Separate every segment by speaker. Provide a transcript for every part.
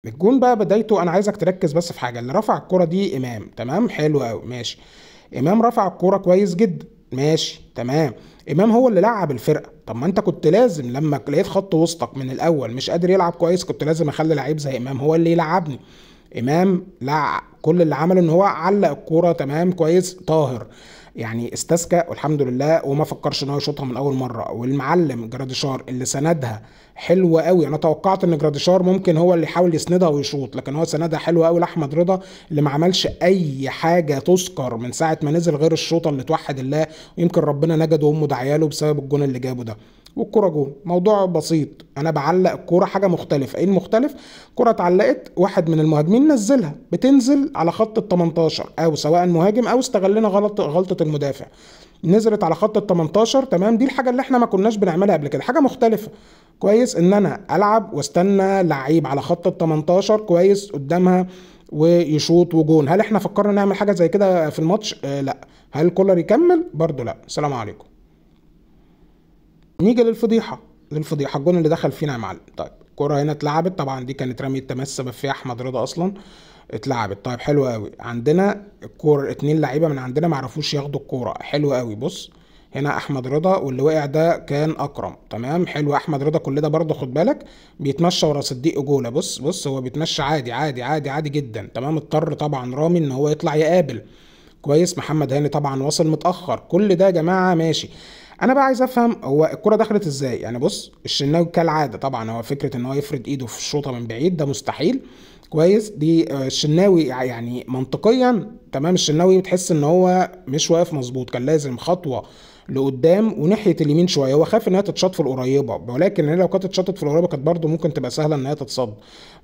Speaker 1: الجون بقى بدايته، انا عايزك تركز بس في حاجه. اللي رفع الكره دي امام، تمام، حلو قوي، ماشي. امام رفع الكره كويس جدا، ماشي تمام. امام هو اللي لعب الفرقه. طب ما انت كنت لازم لما لقيت خط وسطك من الاول مش قادر يلعب كويس، كنت لازم اخلي لعيب زي امام هو اللي يلعبني. امام لا، كل اللي عمله ان هو علق الكوره تمام كويس طاهر، يعني استسكى والحمد لله، وما فكرش ان هو يشوطها من اول مره. والمعلم جراديشار اللي سندها حلو قوي. انا توقعت ان جراديشار ممكن هو اللي يحاول يسندها ويشوط، لكن هو سندها حلو قوي لاحمد رضا، اللي ما عملش اي حاجه تذكر من ساعه ما نزل غير الشوطه اللي توحد الله. ويمكن ربنا نجده وامه دعياله بسبب الجون اللي جابه ده. والكرة جون، موضوع بسيط. انا بعلق الكرة حاجة مختلفة. ايه المختلف؟ كرة اتعلقت، واحد من المهاجمين نزلها، بتنزل على خط ال 18، او سواء مهاجم او استغلنا غلطة المدافع، نزلت على خط ال 18 تمام. دي الحاجة اللي احنا ما كناش بنعملها قبل كده، حاجة مختلفة. كويس ان انا العب واستنى لعيب على خط ال 18 كويس قدامها ويشوط وجون. هل احنا فكرنا نعمل حاجة زي كده في الماتش؟ لا. هل كولر يكمل؟ برضو لا. السلام عليكم. نيجي للفضيحه. الجون اللي دخل فينا يا معلم. طيب الكوره هنا اتلعبت، طبعا دي كانت رميه تماس سبب فيها احمد رضا اصلا. اتلعبت، طيب حلو قوي. عندنا الكوره اتنين لعيبه من عندنا ما عرفوش ياخدوا الكوره، حلو قوي. بص هنا احمد رضا، واللي وقع ده كان اكرم، تمام حلو. احمد رضا كل ده برضه خد بالك بيتمشى ورا صديق اجوله. بص بص هو بيتمشى عادي عادي عادي عادي جدا، تمام. اضطر طبعا رامي ان هو يطلع يقابل. كويس. محمد هاني طبعا وصل متاخر. كل ده يا جماعه ماشي. انا بقى عايز افهم هو الكره دخلت ازاي. يعني بص الشناوي كالعاده طبعا، هو فكره ان هو يفرد ايده في الشوطه من بعيد ده مستحيل. كويس. دي الشناوي يعني منطقيا تمام. الشناوي بتحس ان هو مش واقف مظبوط، كان لازم خطوه لقدام وناحيه اليمين شويه. هو خاف انها تتشاط في القريبه، ولكن هي لو كانت اتشاطت في القريبه كانت برده ممكن تبقى سهله انها تتصد.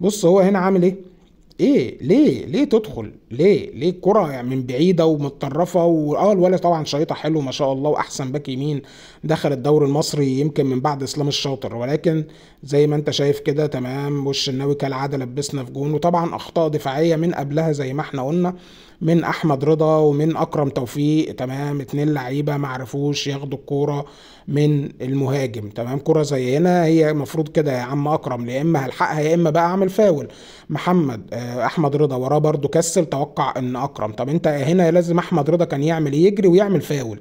Speaker 1: بص هو هنا عامل ايه. ايه ليه تدخل ليه الكرة يعني من بعيدة ومتطرفة الولد طبعا شايطة حلو ما شاء الله، واحسن باك يمين دخل الدوري المصري يمكن من بعد اسلام الشاطر. ولكن زي ما انت شايف كده تمام، والشناوي كالعادة لبسنا في جون. وطبعا اخطاء دفاعية من قبلها زي ما احنا قلنا من احمد رضا ومن اكرم توفيق، تمام. اتنين لعيبة ما عرفوش ياخدوا الكورة من المهاجم، تمام. كرة زي هنا هي المفروض كده يا عم اكرم، يا اما هلحقها يا اما بقى اعمل فاول. محمد احمد رضا وراه برضو كسل، توقع ان اكرم. طب انت هنا لازم احمد رضا كان يعمل إيه؟ يجري ويعمل فاول.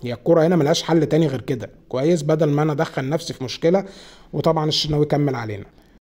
Speaker 1: هي الكرة هنا ملهاش حل تاني غير كده. كويس. بدل ما انا ادخل نفسي في مشكلة. وطبعا الشناوي كمل علينا.